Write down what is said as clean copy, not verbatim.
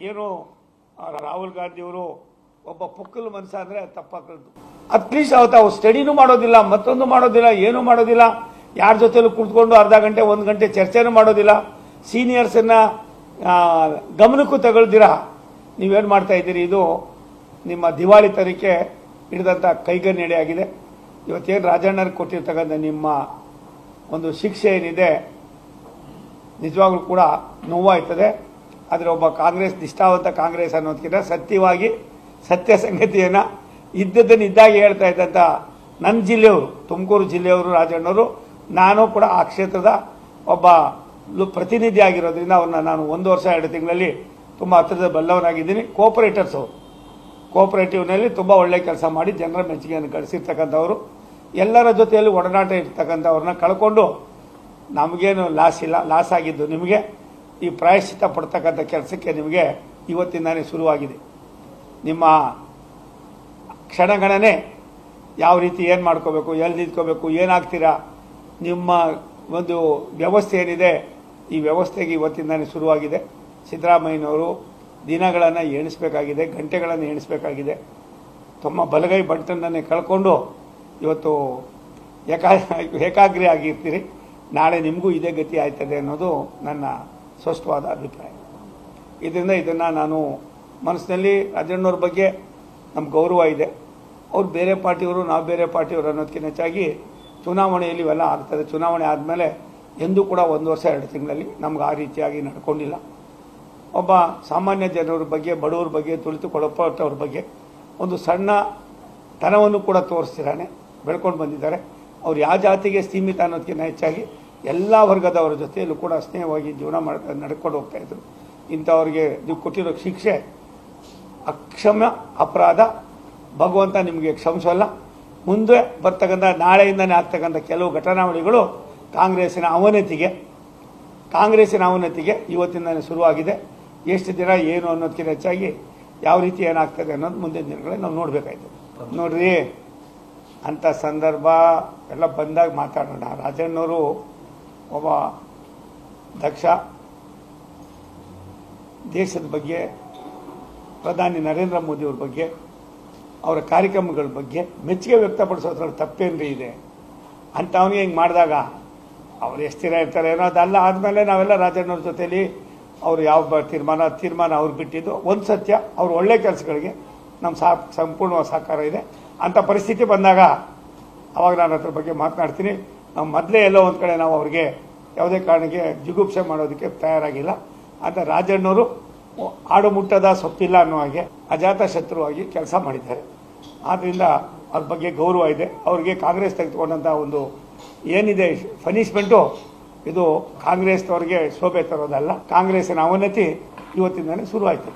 ಏನು ರಾಹುಲ್ ಗಾಂಧಿಯವರು ಒಬ್ಬ ಪುಕ್ಕಲು ಮನಸ್ಸ ಅಂದರೆ ತಪ್ಪಾಗ್ತದ್ದು. ಅಟ್ಲೀಸ್ಟ್ ಅವತ್ತು ಸ್ಟಡಿನೂ ಮಾಡೋದಿಲ್ಲ, ಮತ್ತೊಂದು ಮಾಡೋದಿಲ್ಲ, ಏನೂ ಮಾಡೋದಿಲ್ಲ, ಯಾರ ಜೊತೆಲೂ ಕುಳಿತುಕೊಂಡು ಅರ್ಧ ಗಂಟೆ 1 ಗಂಟೆ ಚರ್ಚೆನೂ ಮಾಡೋದಿಲ್ಲ, ಸೀನಿಯರ್ಸನ್ನ ಗಮನಕ್ಕೂ ತಗೊಳ್ದಿರ ನೀವೇನು ಮಾಡ್ತಾ ಇದ್ದೀರಿ. ಇದು ನಿಮ್ಮ ದಿವಾಳಿ ತನಿಖೆ ಹಿಡಿದಂಥ ಕೈಗನ್ನಡಿ ಆಗಿದೆ. ಇವತ್ತೇನು ರಾಜಣ್ಣರಿಗೆ ಕೊಟ್ಟಿರ್ತಕ್ಕಂಥ ನಿಮ್ಮ ಒಂದು ಶಿಕ್ಷೆ ಏನಿದೆ ನಿಜವಾಗ್ಲೂ ಕೂಡ ನೋವಾಯ್ತದೆ. ಆದರೆ ಒಬ್ಬ ಕಾಂಗ್ರೆಸ್ ನಿಷ್ಠಾವಂತ ಕಾಂಗ್ರೆಸ್ ಅನ್ನೋದಕ್ಕಿಂತ ಸತ್ಯವಾಗಿ ಸತ್ಯ ಸಂಗತಿಯನ್ನು ಇದ್ದದ್ದನ್ನು ಇದ್ದಾಗೆ ಹೇಳ್ತಾ ಇದ್ದಂಥ ನನ್ನ ಜಿಲ್ಲೆಯವರು, ತುಮಕೂರು ಜಿಲ್ಲೆಯವರು ರಾಜಣ್ಣವರು, ನಾನು ಕೂಡ ಆ ಕ್ಷೇತ್ರದ ಒಬ್ಬ ಪ್ರತಿನಿಧಿ ಆಗಿರೋದ್ರಿಂದ ಅವ್ರನ್ನ ನಾನು 1 ವರ್ಷ 2 ತಿಂಗಳಲ್ಲಿ ತುಂಬ ಹತ್ತಿರದ ಬಲ್ಲವನಾಗಿದ್ದೀನಿ. ಕೋಪರೇಟರ್ಸ್ ಅವರು ಕೋಪರೇಟಿವ್ನಲ್ಲಿ ತುಂಬ ಒಳ್ಳೆ ಕೆಲಸ ಮಾಡಿ ಜನರ ಮೆಚ್ಚುಗೆಯನ್ನು ಗಳಿಸಿರ್ತಕ್ಕಂಥವ್ರು, ಎಲ್ಲರ ಜೊತೆಯಲ್ಲಿ ಒಡನಾಟ ಇರ್ತಕ್ಕಂಥವ್ರನ್ನ ಕಳ್ಕೊಂಡು ನಮಗೇನು ಲಾಸ್ ಇಲ್ಲ. ಲಾಸ್ ಆಗಿದ್ದು ನಿಮಗೆ ಈ ಪ್ರಾಯಶ್ಚಿತ್ತ ಪಡ್ತಕ್ಕಂಥ ಕೆಲಸಕ್ಕೆ ನಿಮಗೆ ಇವತ್ತಿಂದಾನೇ ಶುರುವಾಗಿದೆ. ನಿಮ್ಮ ಕ್ಷಣಗಣನೆ ಯಾವ ರೀತಿ ಏನು ಮಾಡ್ಕೋಬೇಕು, ಎಲ್ಲಿ ನಿಂತ್ಕೋಬೇಕು, ಏನಾಗ್ತೀರಾ, ನಿಮ್ಮ ಒಂದು ವ್ಯವಸ್ಥೆ ಏನಿದೆ ಈ ವ್ಯವಸ್ಥೆಗೆ ಇವತ್ತಿಂದಾನೇ ಶುರುವಾಗಿದೆ. ಸಿದ್ದರಾಮಯ್ಯನವರು ದಿನಗಳನ್ನು ಎಣಿಸಬೇಕಾಗಿದೆ, ಗಂಟೆಗಳನ್ನು ಎಣಿಸಬೇಕಾಗಿದೆ. ತಮ್ಮ ಬಲಗೈ ಬಂಟನ್ನೇ ಕಳ್ಕೊಂಡು ಇವತ್ತು ಏಕಾಗ್ರಿ ಆಗಿರ್ತೀರಿ. ನಾಳೆ ನಿಮಗೂ ಇದೇ ಗತಿ ಆಯ್ತದೆ ಅನ್ನೋದು ನನ್ನ ಸ್ಪಷ್ಟವಾದ ಅಭಿಪ್ರಾಯ. ಇದರಿಂದ ಇದನ್ನು ನಾನು ಮನಸ್ಸಿನಲ್ಲಿ ರಾಜಣ್ಣವ್ರ ಬಗ್ಗೆ ನಮ್ಗೆ ಗೌರವ ಇದೆ. ಅವ್ರು ಬೇರೆ ಪಾರ್ಟಿಯವರು, ನಾವು ಬೇರೆ ಪಾರ್ಟಿಯವರು ಅನ್ನೋದಕ್ಕಿಂತ ಹೆಚ್ಚಾಗಿ ಚುನಾವಣೆಯಲ್ಲಿ ಇವೆಲ್ಲ ಆಗ್ತದೆ. ಚುನಾವಣೆ ಆದಮೇಲೆ ಎಂದೂ ಕೂಡ 1 ವರ್ಷ 2 ತಿಂಗಳಲ್ಲಿ ನಮ್ಗೆ ಆ ರೀತಿಯಾಗಿ ನಡ್ಕೊಂಡಿಲ್ಲ. ಒಬ್ಬ ಸಾಮಾನ್ಯ ಜನರ ಬಗ್ಗೆ, ಬಡವರ ಬಗ್ಗೆ, ತುಳಿತುಕೊಳ್ಳಲ್ಪಟ್ಟವ್ರ ಬಗ್ಗೆ ಒಂದು ಸಣ್ಣ ತನವನ್ನು ಕೂಡ ತೋರಿಸ್ತಿರಾನೆ ಬೆಳ್ಕೊಂಡು ಬಂದಿದ್ದಾರೆ. ಅವ್ರು ಯಾವ ಜಾತಿಗೆ ಸೀಮಿತ ಅನ್ನೋದಕ್ಕಿಂತ ಹೆಚ್ಚಾಗಿ ಎಲ್ಲ ವರ್ಗದವರ ಜೊತೆಯಲ್ಲೂ ಕೂಡ ಸ್ನೇಹವಾಗಿ ಜೀವನ ನಡ್ಕೊಂಡು ಹೋಗ್ತಾ ಇದ್ರು. ಇಂಥವ್ರಿಗೆ ನೀವು ಕೊಟ್ಟಿರೋ ಶಿಕ್ಷೆ ಅಕ್ಷಮ್ಯ ಅಪರಾಧ. ಭಗವಂತ ನಿಮಗೆ ಕ್ಷಮಿಸಲ್ಲ. ಮುಂದೆ ಬರ್ತಕ್ಕಂಥ ನಾಳೆಯಿಂದನೇ ಆಗ್ತಕ್ಕಂಥ ಕೆಲವು ಘಟನಾವಳಿಗಳು ಕಾಂಗ್ರೆಸ್ಸಿನ ಅವನತಿಗೆ ಇವತ್ತಿಂದನೇ ಶುರುವಾಗಿದೆ. ಎಷ್ಟು ದಿನ ಏನು ಅನ್ನೋದಕ್ಕಿಂತ ಹೆಚ್ಚಾಗಿ ಯಾವ ರೀತಿ ಏನಾಗ್ತದೆ ಅನ್ನೋದು ಮುಂದಿನ ದಿನಗಳಲ್ಲಿ ನಾವು ನೋಡಬೇಕಾಯ್ತು. ನೋಡ್ರಿ, ಅಂಥ ಸಂದರ್ಭ ಎಲ್ಲ ಬಂದಾಗ ಮಾತಾಡೋಣ. ರಾಜಣ್ಣವರು ಒಬ್ಬ ದಕ್ಷ, ದೇಶದ ಬಗ್ಗೆ, ಪ್ರಧಾನಿ ನರೇಂದ್ರ ಮೋದಿಯವ್ರ ಬಗ್ಗೆ, ಅವರ ಕಾರ್ಯಕ್ರಮಗಳ ಬಗ್ಗೆ ಮೆಚ್ಚುಗೆ ವ್ಯಕ್ತಪಡಿಸೋದ್ರಲ್ಲಿ ತಪ್ಪೇನ್ರಿ ಇದೆ. ಅಂಥವನಿಗೆ ಹಿಂಗೆ ಮಾಡಿದಾಗ ಅವ್ರು ಎಷ್ಟು ದಿನ ಇರ್ತಾರೆ ಏನೋ ಅದಲ್ಲ. ಆದಮೇಲೆ ನಾವೆಲ್ಲ ರಾಜಣ್ಣವ್ರ ಜೊತೆಯಲ್ಲಿ ಅವರು ಯಾವ ತೀರ್ಮಾನ ಅವ್ರು ಬಿಟ್ಟಿದ್ದು ಒಂದು ಸತ್ಯ. ಅವ್ರ ಒಳ್ಳೆ ಕೆಲಸಗಳಿಗೆ ನಮ್ಮ ಸಂಪೂರ್ಣ ಸಹಕಾರ ಇದೆ. ಅಂಥ ಪರಿಸ್ಥಿತಿ ಬಂದಾಗ ಅವಾಗ ನಾನು ಅದ್ರ ಬಗ್ಗೆ ಮಾತನಾಡ್ತೀನಿ. ನಾವು ಮೊದಲೇ ಎಲ್ಲೋ ಒಂದು ಕಡೆ ನಾವು ಅವ್ರಿಗೆ ಯಾವುದೇ ಕಾರಣಕ್ಕೆ ಜಿಗುಪ್ಸೆ ಮಾಡೋದಕ್ಕೆ ತಯಾರಾಗಿಲ್ಲ. ಅಂತ ರಾಜಣ್ಣವರು ಆಡು ಮುಟ್ಟದ ಸೊಪ್ಪಿಲ್ಲ ಅನ್ನೋ ಹಾಗೆ ಅಜಾತ ಶತ್ರುವಾಗಿ ಕೆಲಸ ಮಾಡಿದ್ದಾರೆ. ಆದ್ದರಿಂದ ಅದ್ರ ಬಗ್ಗೆ ಗೌರವ ಇದೆ. ಅವ್ರಿಗೆ ಕಾಂಗ್ರೆಸ್ ತೆಗೆದುಕೊಂಡಂಥ ಒಂದು ಏನಿದೆ ಪನಿಷ್ಮೆಂಟು, ಇದು ಕಾಂಗ್ರೆಸ್ನವ್ರಿಗೆ ಶೋಭೆ ತರೋದಲ್ಲ. ಕಾಂಗ್ರೆಸ್ಸಿನ ಅವನತಿ ಇವತ್ತಿಂದಲೇ ಶುರುವಾಯಿತು.